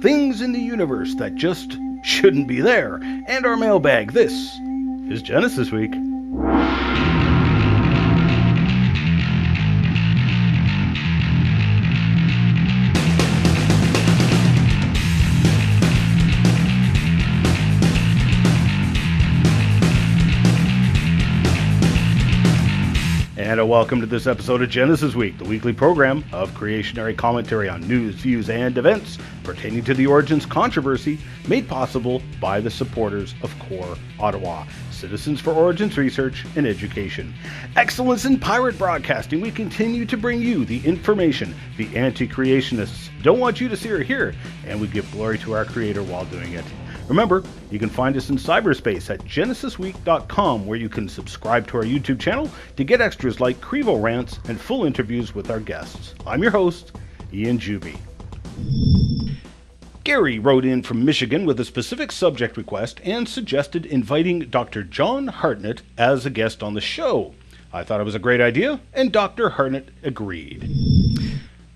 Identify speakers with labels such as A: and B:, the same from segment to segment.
A: things in the universe that just shouldn't be there, and our mailbag. This is Genesis Week. And a welcome to this episode of Genesis Week, the weekly program of creationary commentary on news, views, and events pertaining to the Origins controversy, made possible by the supporters of CORE Ottawa, Citizens for Origins Research and Education. Excellence in pirate broadcasting, we continue to bring you the information the anti-creationists don't want you to see or hear, and we give glory to our Creator while doing it. Remember, you can find us in cyberspace at genesisweek.com, where you can subscribe to our YouTube channel to get extras like Crevo rants and full interviews with our guests. I'm your host, Ian Juby. Gary wrote in from Michigan with a specific subject request and suggested inviting Dr. John Hartnett as a guest on the show. I thought it was a great idea, and Dr. Hartnett agreed.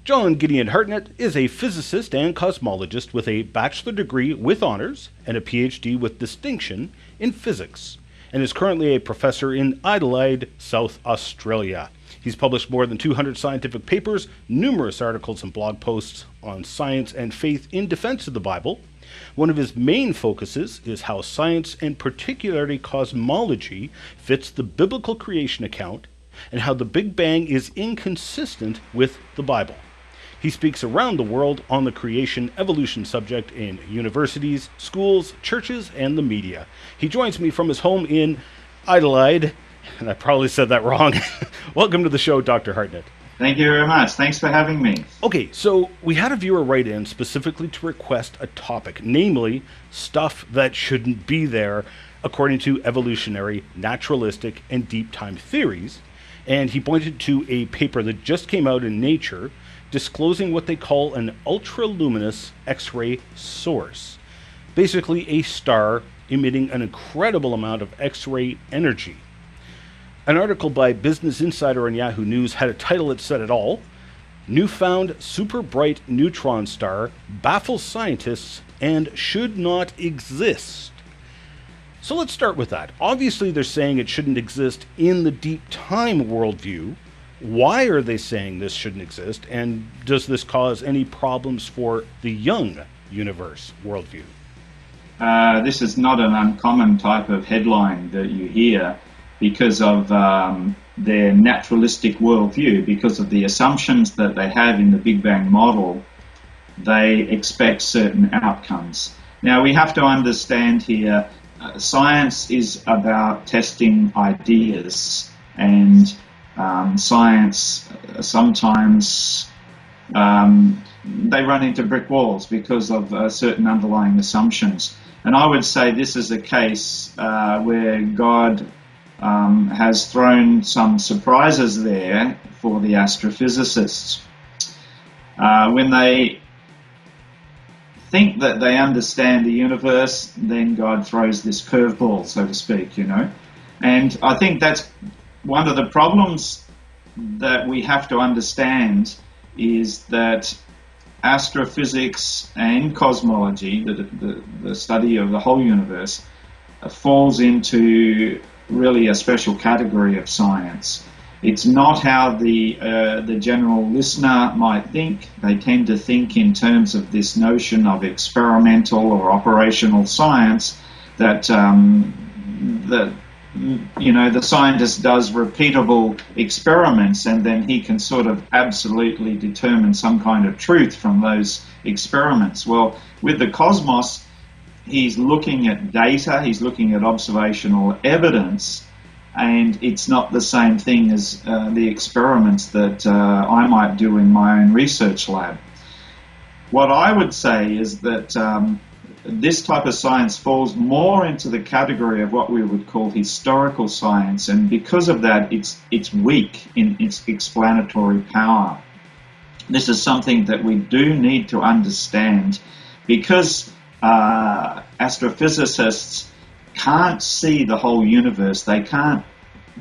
A: John Gideon Hartnett is a physicist and cosmologist with a bachelor degree with honors and a PhD with distinction in physics, and is currently a professor in Adelaide, South Australia. He's published more than 200 scientific papers, numerous articles and blog posts on science and faith in defense of the Bible. One of his main focuses is how science, and particularly cosmology, fits the biblical creation account and how the Big Bang is inconsistent with the Bible. He speaks around the world on the creation evolution subject in universities, schools, churches, and the media. He joins me from his home in Adelaide, and I probably said that wrong. Welcome to the show, Dr. Hartnett.
B: Thank you very much. Thanks for having me.
A: Okay, so we had a viewer write in specifically to request a topic, namely stuff that shouldn't be there according to evolutionary, naturalistic, and deep time theories. And he pointed to a paper that just came out in Nature disclosing what they call an ultraluminous X-ray source. Basically a star emitting an incredible amount of X-ray energy. An article by Business Insider and Yahoo News had a title that said it all: Newfound Super Bright Neutron Star Baffles Scientists and Should Not Exist. So let's start with that. Obviously they're saying it shouldn't exist in the deep time worldview. Why are they saying this shouldn't exist, and does this cause any problems for the young universe worldview?
B: This is not an uncommon type of headline that you hear because of their naturalistic worldview, because of the assumptions that they have in the Big Bang model. They expect certain outcomes. Now we have to understand here, science is about testing ideas, and science sometimes they run into brick walls because of certain underlying assumptions. And I would say this is a case where God has thrown some surprises there for the astrophysicists. When they think that they understand the universe, then God throws this curveball, so to speak, you know. And I think that's one of the problems that we have to understand, is that astrophysics and cosmology, the study of the whole universe, falls into really a special category of science. It's not how the general listener might think. They tend to think in terms of this notion of experimental or operational science, that the scientist does repeatable experiments and then he can sort of absolutely determine some kind of truth from those experiments. Well, with the cosmos, he's looking at data, he's looking at observational evidence, and it's not the same thing as the experiments that I might do in my own research lab. What I would say is that this type of science falls more into the category of what we would call historical science, and because of that, it's weak in its explanatory power. This is something that we do need to understand, because astrophysicists can't see the whole universe. They can't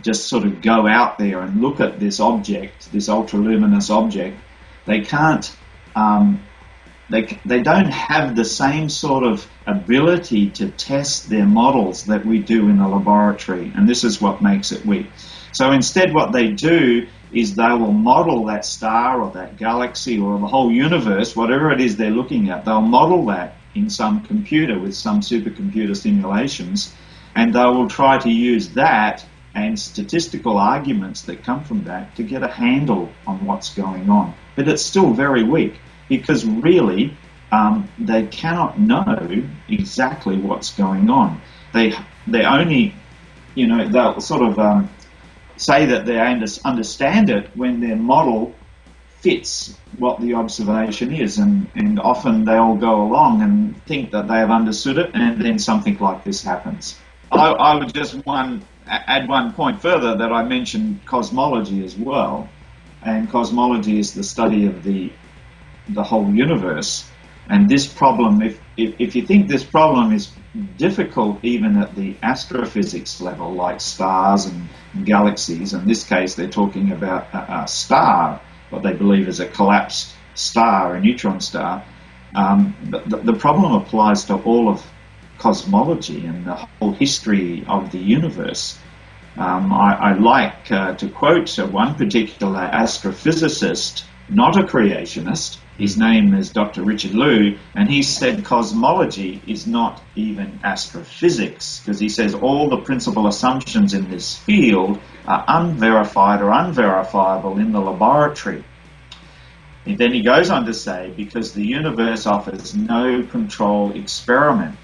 B: just sort of go out there and look at this object, this ultraluminous object. They can't they don't have the same sort of ability to test their models that we do in the laboratory, and this is what makes it weak. So instead what they do is they will model that star or that galaxy or the whole universe, whatever it is they're looking at, they'll model that in some computer with some supercomputer simulations, and they will try to use that and statistical arguments that come from that to get a handle on what's going on. But it's still very weak, because really they cannot know exactly what's going on. They only, they'll sort of say that they understand it when their model fits what the observation is, and often they'll go along and think that they have understood it, and then something like this happens. I would just add one point further, that I mentioned cosmology as well, and cosmology is the study of the whole universe. And this problem, if you think this problem is difficult even at the astrophysics level, like stars and galaxies, in this case they're talking about a star, what they believe is a collapsed star, a neutron star, the problem applies to all of cosmology and the whole history of the universe. I like to quote one particular astrophysicist, not a creationist. His name is Dr. Richard Liu, and he said cosmology is not even astrophysics, because he says all the principal assumptions in this field are unverified or unverifiable in the laboratory. And then he goes on to say, because the universe offers no control experiment.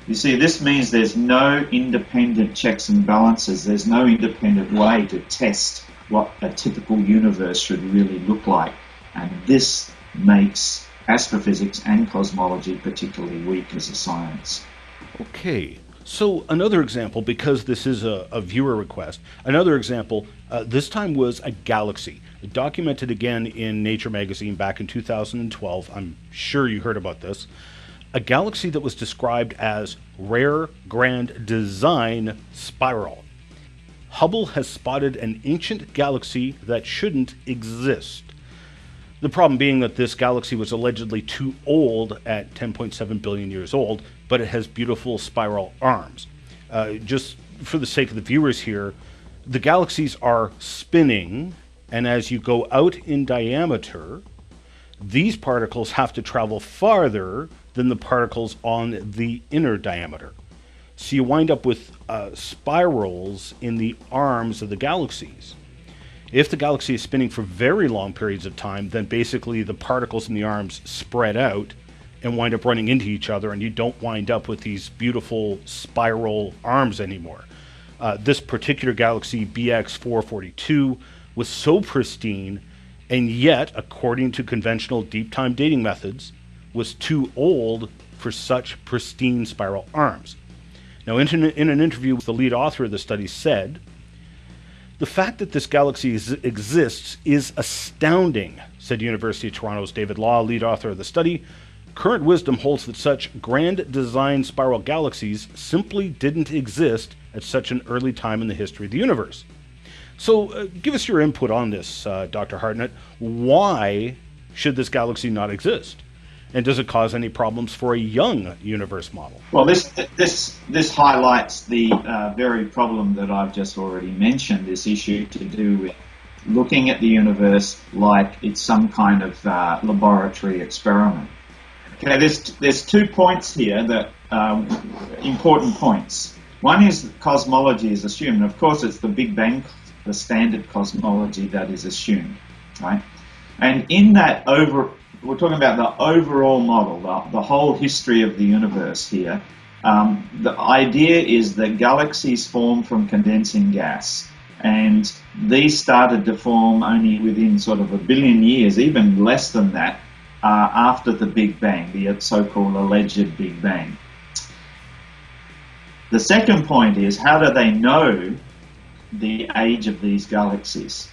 B: You see, this means there's no independent checks and balances. There's no independent way to test what a typical universe should really look like. And this makes astrophysics and cosmology particularly weak as a science.
A: Okay, so another example, because this is a viewer request, another example, this time was a galaxy, documented again in Nature magazine back in 2012. I'm sure you heard about this. A galaxy that was described as rare grand design spiral. Hubble has spotted an ancient galaxy that shouldn't exist. The problem being that this galaxy was allegedly too old at 10.7 billion years old, but it has beautiful spiral arms. Just for the sake of the viewers here, the galaxies are spinning, and as you go out in diameter, these particles have to travel farther than the particles on the inner diameter. So you wind up with spirals in the arms of the galaxies. If the galaxy is spinning for very long periods of time, then basically the particles in the arms spread out and wind up running into each other, and you don't wind up with these beautiful spiral arms anymore. This particular galaxy, BX442, was so pristine, and yet, according to conventional deep time dating methods, was too old for such pristine spiral arms. Now, in an interview with the lead author of the study said, "The fact that this galaxy exists is astounding," said University of Toronto's David Law, lead author of the study. "Current wisdom holds that such grand design spiral galaxies simply didn't exist at such an early time in the history of the universe." So give us your input on this, Dr. Hartnett. Why should this galaxy not exist? And does it cause any problems for a young universe model?
B: Well, this highlights the very problem that I've just already mentioned, this issue to do with looking at the universe like it's some kind of laboratory experiment. Okay, there's 2 points here that important points. One is that cosmology is assumed. Of course, it's the Big Bang, the standard cosmology that is assumed, right? And in that we're talking about the overall model, the whole history of the universe here. The idea is that galaxies form from condensing gas, and these started to form only within sort of 1 billion years, even less than that, after the Big Bang, the so-called alleged Big Bang. The second point is, how do they know the age of these galaxies?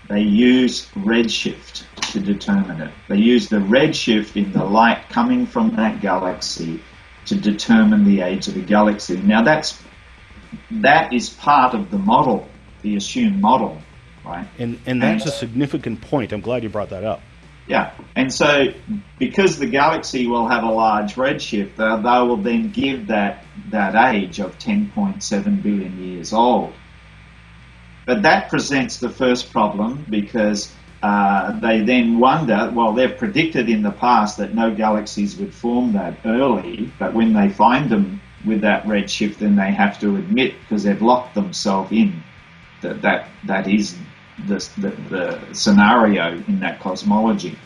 B: They use redshift to determine it. They use the redshift in the light coming from that galaxy to determine the age of the galaxy. Now that is part of the model, the assumed model, right?
A: And that's a significant point. I'm glad you brought that up.
B: Yeah, and so because the galaxy will have a large redshift, they will then give that age of 10.7 billion years old. But that presents the first problem because they then wonder, well, they've predicted in the past that no galaxies would form that early, but when they find them with that redshift, then they have to admit, because they've locked themselves in, that is the scenario in that cosmology.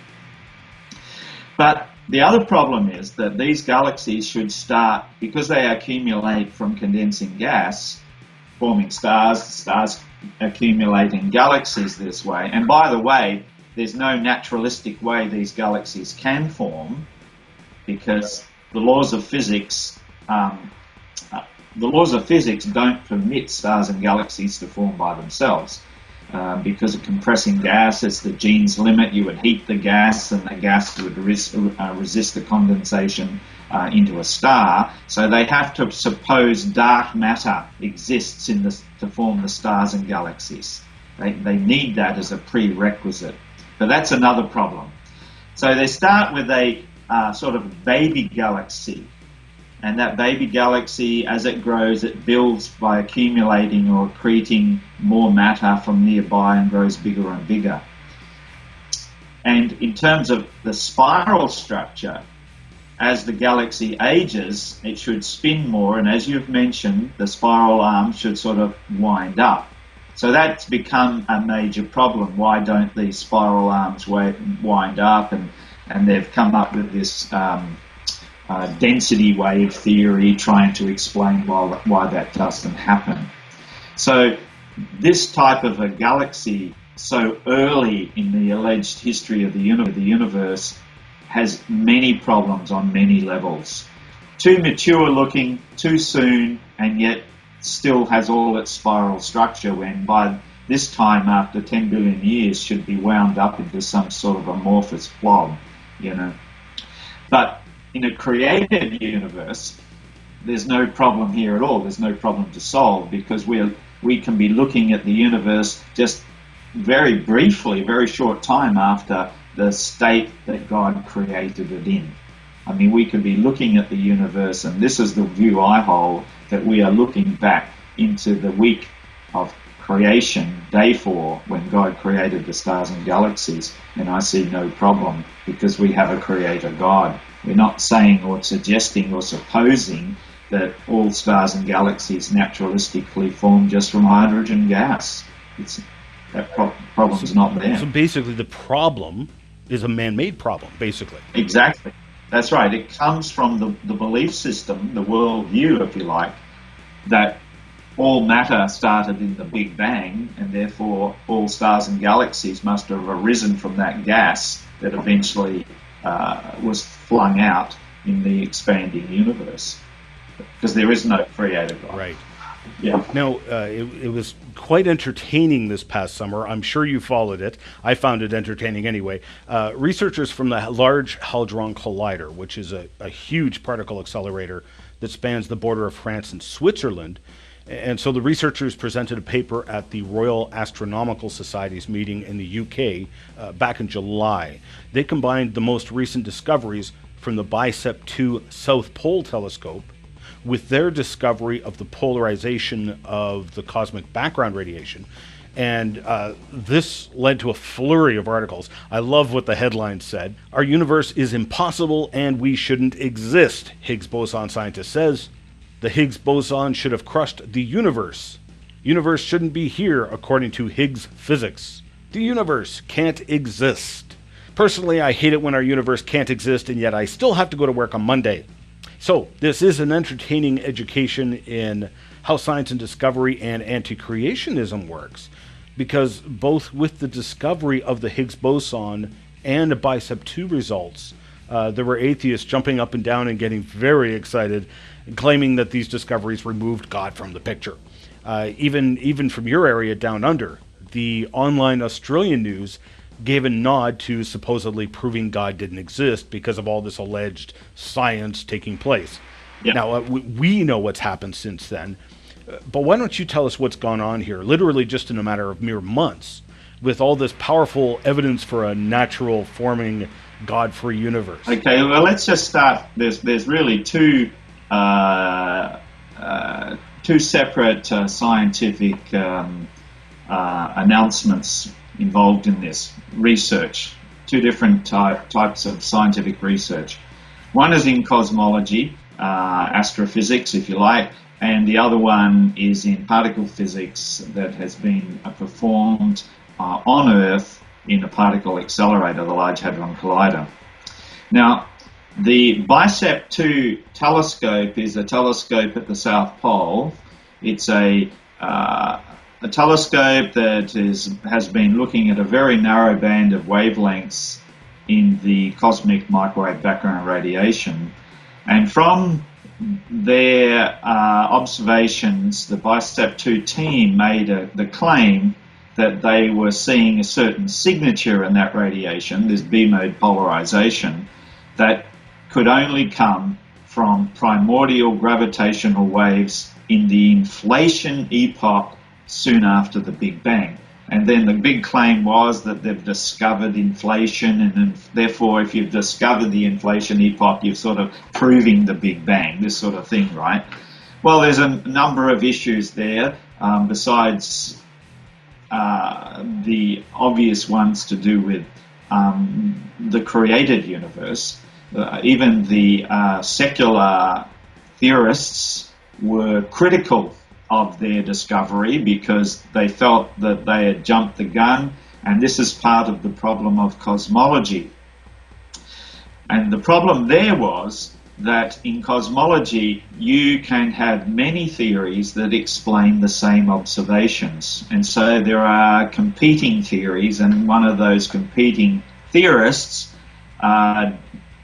B: But the other problem is that these galaxies should start, because they accumulate from condensing gas, forming stars accumulating galaxies this way. And by the way, there's no naturalistic way these galaxies can form, because the laws of physics don't permit stars and galaxies to form by themselves. Because of compressing gas, it's the Jeans limit. You would heat the gas, and the gas would resist the condensation into a star. So they have to suppose dark matter exists to form the stars and galaxies. They need that as a prerequisite. But that's another problem. So they start with a sort of baby galaxy. And that baby galaxy, as it grows, it builds by accumulating or accreting more matter from nearby and grows bigger and bigger. And in terms of the spiral structure, as the galaxy ages, it should spin more. And as you've mentioned, the spiral arms should sort of wind up. So that's become a major problem. Why don't these spiral arms wind up? And they've come up with this density wave theory, trying to explain why that doesn't happen. So this type of a galaxy, so early in the alleged history of the universe, has many problems on many levels. Too mature looking, too soon, and yet still has all its spiral structure, when by this time, after 10 billion years, should be wound up into some sort of amorphous blob, But in a created universe, there's no problem here at all. There's no problem to solve, because we can be looking at the universe just very briefly, very short time after the state that God created it in. I mean, we could be looking at the universe, and this is the view I hold, that we are looking back into the week of creation, day 4, when God created the stars and galaxies, and I see no problem, because we have a creator God. We're not saying or suggesting or supposing that all stars and galaxies naturalistically form just from hydrogen gas. That problem's not there.
A: So basically the problem is a man-made problem, basically.
B: Exactly. That's right. It comes from the belief system, the worldview, if you like, that all matter started in the Big Bang, and therefore all stars and galaxies must have arisen from that gas that eventually was flung out in the expanding universe, because there is no creator God.
A: Right.
B: Yeah.
A: Now, it was quite entertaining this past summer. I'm sure you followed it. I found it entertaining anyway. Researchers from the Large Hadron Collider, which is a huge particle accelerator that spans the border of France and Switzerland. And so the researchers presented a paper at the Royal Astronomical Society's meeting in the UK back in July. They combined the most recent discoveries from the BICEP 2 South Pole Telescope with their discovery of the polarization of the cosmic background radiation. And this led to a flurry of articles. I love what the headline said. "Our universe is impossible and we shouldn't exist," Higgs boson scientist says. "The Higgs boson should have crushed the universe. Universe shouldn't be here, according to Higgs physics. The universe can't exist. Personally, I hate it when our universe can't exist, and yet I still have to go to work on Monday." So this is an entertaining education in how science and discovery and anti-creationism works, because both with the discovery of the Higgs boson and the BICEP 2 results, there were atheists jumping up and down and getting very excited, claiming that these discoveries removed God from the picture. Even from your area down under, the online Australian news gave a nod to supposedly proving God didn't exist because of all this alleged science taking place.
B: Yeah.
A: Now, we know what's happened since then, but why don't you tell us what's gone on here, literally just in a matter of mere months, with all this powerful evidence for a natural forming God-free universe?
B: Okay, well, let's just start. There's really two separate scientific announcements involved in this research. Two different types of scientific research. One is in cosmology, astrophysics, if you like, and the other one is in particle physics that has been performed on Earth in a particle accelerator, the Large Hadron Collider. Now, the BICEP 2 telescope is a telescope at the South Pole. It's a telescope that has been looking at a very narrow band of wavelengths in the cosmic microwave background radiation. And from their observations, the BICEP 2 team made the claim that they were seeing a certain signature in that radiation, this B-mode polarization, that could only come from primordial gravitational waves in the inflation epoch soon after the Big Bang. And then the big claim was that they've discovered inflation, and therefore if you've discovered the inflation epoch, you're sort of proving the Big Bang, this sort of thing, right? Well, there's a number of issues there, besides the obvious ones to do with the created universe. Even the secular theorists were critical of their discovery because they felt that they had jumped the gun, and this is part of the problem of cosmology. And the problem there was that in cosmology you can have many theories that explain the same observations, and so there are competing theories, and one of those competing theorists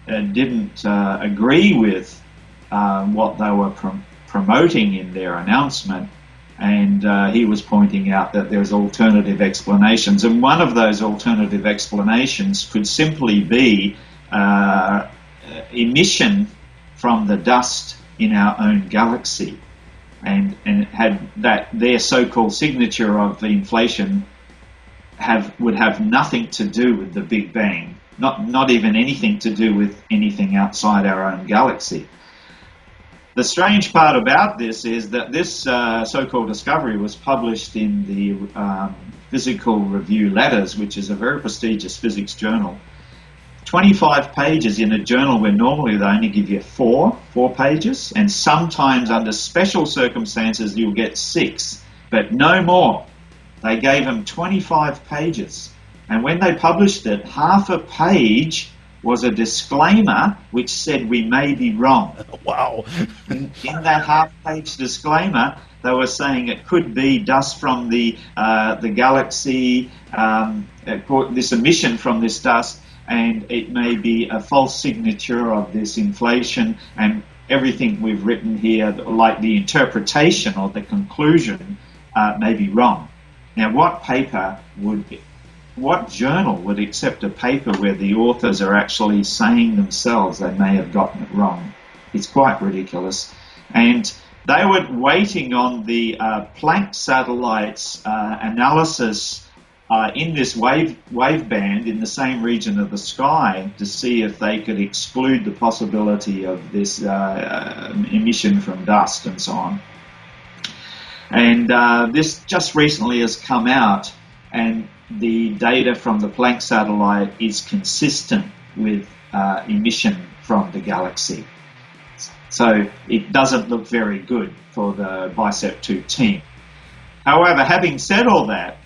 B: didn't agree with what they were promoting in their announcement, and he was pointing out that there's alternative explanations, and one of those alternative explanations could simply be emission from the dust in our own galaxy, and had that their so-called signature of the inflation would have nothing to do with the Big Bang, not even anything to do with anything outside our own galaxy. The strange part about this is that this so-called discovery was published in the Physical Review Letters, which is a very prestigious physics journal. 25 pages in a journal where normally they only give you four pages, and sometimes under special circumstances you'll get 6, but no more. They gave them 25 pages, and when they published it, half a page was a disclaimer which said we may be wrong.
A: Wow.
B: In that half-page disclaimer, they were saying it could be dust from the galaxy, this emission from this dust, and it may be a false signature of this inflation, and everything we've written here, like the interpretation or the conclusion, may be wrong. Now, what journal would accept a paper where the authors are actually saying themselves they may have gotten it wrong? It's quite ridiculous. And they were waiting on the Planck satellite's analysis in this wave band in the same region of the sky to see if they could exclude the possibility of this emission from dust and so on. And this just recently has come out, and the data from the Planck satellite is consistent with emission from the galaxy. So it doesn't look very good for the BICEP 2 team. However, having said all that,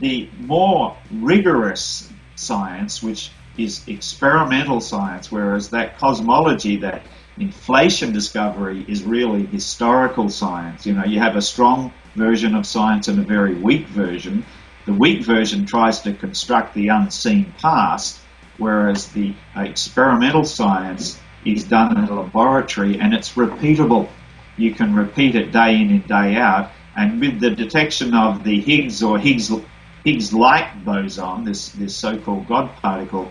B: the more rigorous science, which is experimental science, whereas that cosmology, that inflation discovery, is really historical science. You know, you have a strong version of science and a very weak version. The weak version tries to construct the unseen past, whereas the experimental science is done in a laboratory and it's repeatable. You can repeat it day in and day out, and with the detection of the Higgs or Higgs-like boson, this so-called God particle,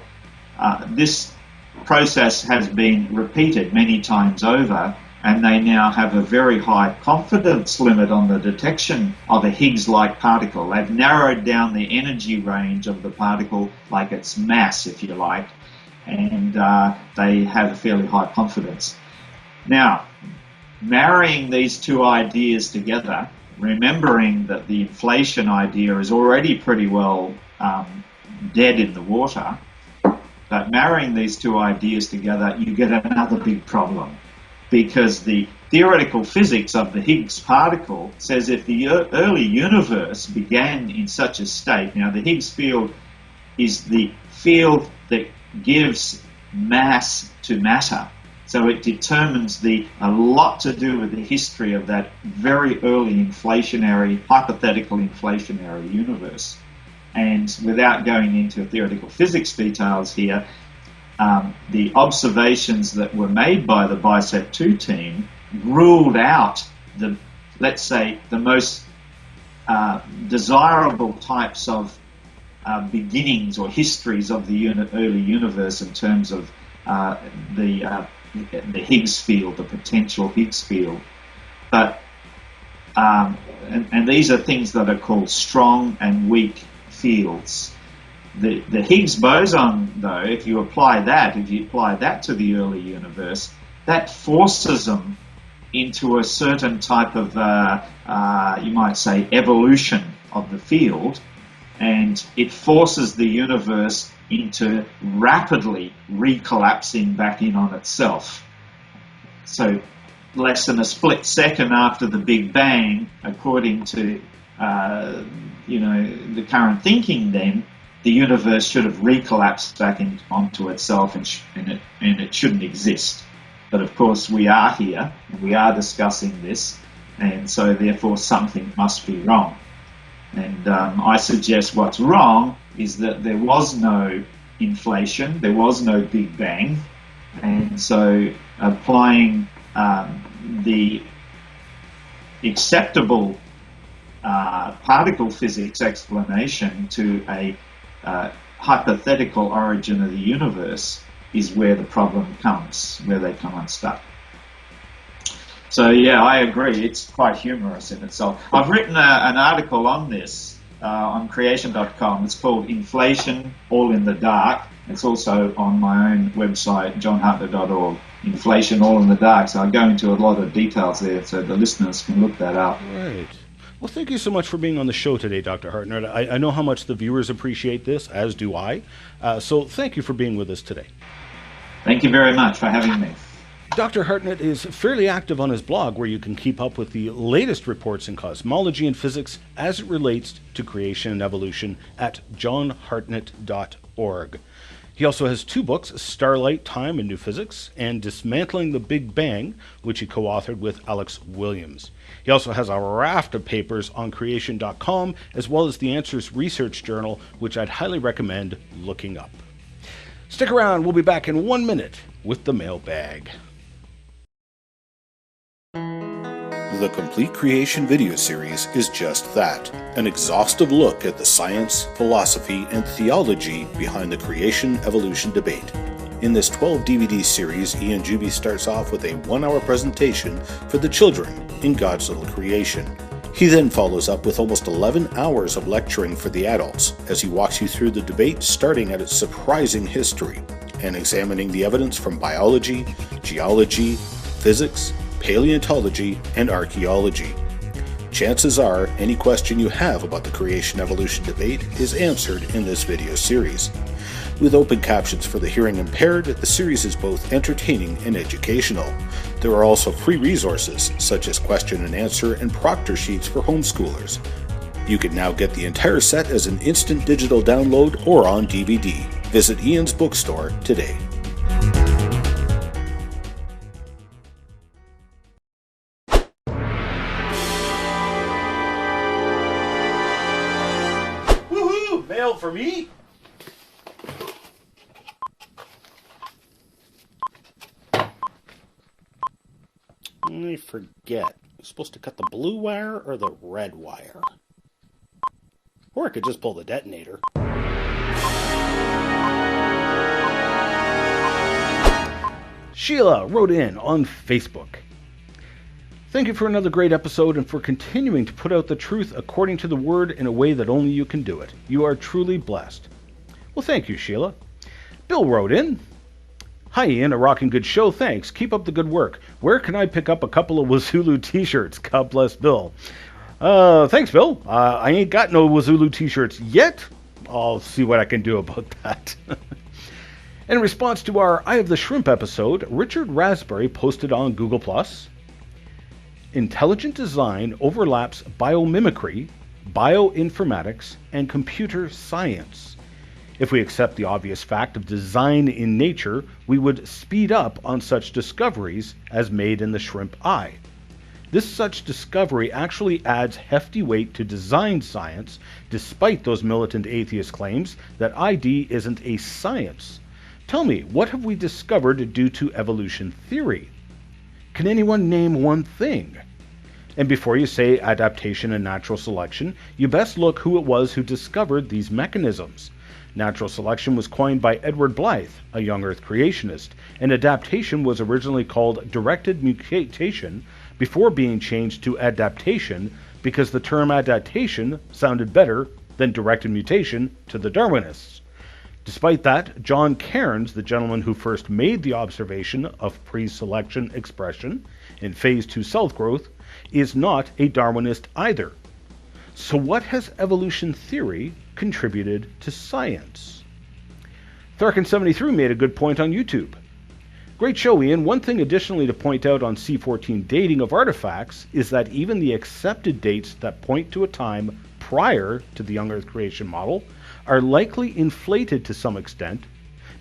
B: this process has been repeated many times over, and they now have a very high confidence limit on the detection of a Higgs-like particle. They've narrowed down the energy range of the particle, like its mass, if you like, and they have a fairly high confidence. Now, marrying these two ideas together, remembering that the inflation idea is already pretty well dead in the water, but marrying these two ideas together, you get another big problem. Because the theoretical physics of the Higgs particle says if the early universe began in such a state, now the Higgs field is the field that gives mass to matter. So it determines a lot to do with the history of that very early hypothetical inflationary universe. And without going into theoretical physics details here, the observations that were made by the BICEP 2 team ruled out let's say, the most desirable types of beginnings or histories of the early universe in terms of the Higgs field, the potential Higgs field. But and these are things that are called strong and weak fields. The Higgs boson, though, if you apply that to the early universe, that forces them into a certain type of, you might say, evolution of the field, and it forces the universe into rapidly recollapsing back in on itself. So less than a split second after the Big Bang, according to the current thinking then, the universe should have recollapsed back onto itself and it shouldn't exist. But of course we are here and we are discussing this, and so therefore something must be wrong. And I suggest what's wrong is that there was no inflation, there was no Big Bang, and so applying the acceptable particle physics explanation to a hypothetical origin of the universe is where the problem comes, where they come unstuck. So yeah, I agree, it's quite humorous in itself. I've written an article on this on creation.com. It's called Inflation All in the Dark. It's also on my own website, johnhartnett.org. Inflation All in the Dark. So I go into a lot of details there so the listeners can look that up.
A: Right. Well, thank you so much for being on the show today, Dr. Hartnett. I know how much the viewers appreciate this, as do I. So thank you for being with us today.
B: Thank you very much for having me.
A: Dr. Hartnett is fairly active on his blog, where you can keep up with the latest reports in cosmology and physics as it relates to creation and evolution at johnhartnett.org. He also has 2 books, Starlight, Time and New Physics, and Dismantling the Big Bang, which he co-authored with Alex Williams. He also has a raft of papers on creation.com, as well as the Answers Research Journal, which I'd highly recommend looking up. Stick around, we'll be back in 1 minute with the mailbag.
C: The Complete Creation video series is just that, an exhaustive look at the science, philosophy, and theology behind the creation-evolution debate. In this 12-DVD series, Ian Juby starts off with a 1-hour presentation for the children in God's little creation. He then follows up with almost 11 hours of lecturing for the adults as he walks you through the debate starting at its surprising history and examining the evidence from biology, geology, physics, paleontology, and archaeology. Chances are any question you have about the creation-evolution debate is answered in this video series. With open captions for the hearing impaired, the series is both entertaining and educational. There are also free resources, such as question and answer and proctor sheets for homeschoolers. You can now get the entire set as an instant digital download or on DVD. Visit Ian's bookstore today.
A: Woohoo! Mail for me? I forget. I'm supposed to cut the blue wire or the red wire? Or I could just pull the detonator. Sheila wrote in on Facebook. Thank you for another great episode and for continuing to put out the truth according to the Word in a way that only you can do it. You are truly blessed. Well, thank you, Sheila. Bill wrote in, "Hi Ian, a rocking good show, thanks. Keep up the good work. Where can I pick up a couple of Wazulu t-shirts? God bless Bill." Thanks, Bill. I ain't got no Wazulu t-shirts yet. I'll see what I can do about that. In response to our Eye of the Shrimp episode, Richard Raspberry posted on Google+, "Intelligent design overlaps biomimicry, bioinformatics, and computer science. If we accept the obvious fact of design in nature, we would speed up on such discoveries as made in the shrimp eye. This such discovery actually adds hefty weight to design science, despite those militant atheist claims that ID isn't a science. Tell me, what have we discovered due to evolution theory? Can anyone name one thing? And before you say adaptation and natural selection, you best look who it was who discovered these mechanisms. Natural selection was coined by Edward Blythe, a young Earth creationist, and adaptation was originally called directed mutation before being changed to adaptation because the term adaptation sounded better than directed mutation to the Darwinists. Despite that, John Cairns, the gentleman who first made the observation of pre-selection expression in phase 2 cell growth, is not a Darwinist either. So what has evolution theory contributed to science?" Tharkin73 made a good point on YouTube. "Great show, Ian. One thing additionally to point out on C14 dating of artifacts is that even the accepted dates that point to a time prior to the young Earth creation model are likely inflated to some extent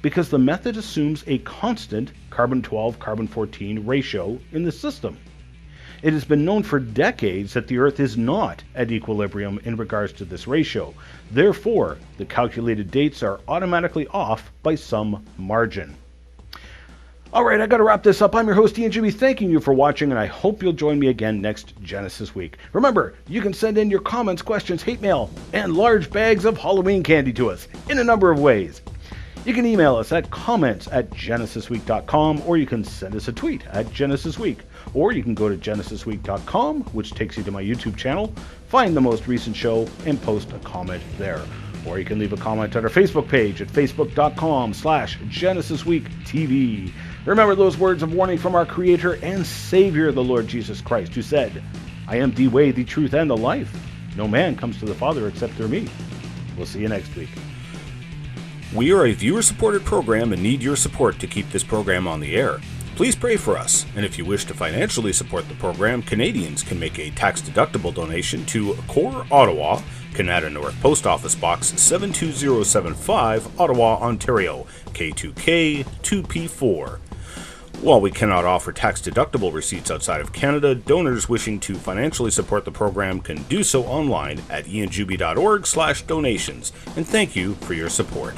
A: because the method assumes a constant carbon-12, carbon-14 ratio in the system. It has been known for decades that the Earth is not at equilibrium in regards to this ratio. Therefore, the calculated dates are automatically off by some margin." Alright, I gotta wrap this up. I'm your host, Ian Juby, thanking you for watching, and I hope you'll join me again next Genesis Week. Remember, you can send in your comments, questions, hate mail, and large bags of Halloween candy to us in a number of ways. You can email us at comments@genesisweek.com, or you can send us a tweet at GenesisWeek, or you can go to genesisweek.com, which takes you to my YouTube channel, find the most recent show, and post a comment there. Or you can leave a comment at our Facebook page at facebook.com/GenesisWeekTV. Remember those words of warning from our Creator and Savior, the Lord Jesus Christ, who said, "I am the way, the truth, and the life. No man comes to the Father except through me." We'll see you next week.
C: We are a viewer-supported program and need your support to keep this program on the air. Please pray for us, and if you wish to financially support the program, Canadians can make a tax-deductible donation to Core Ottawa, Canada North Post Office Box 72075, Ottawa, Ontario, K2K 2P4. While we cannot offer tax-deductible receipts outside of Canada, donors wishing to financially support the program can do so online at ianjuby.org/donations, and thank you for your support.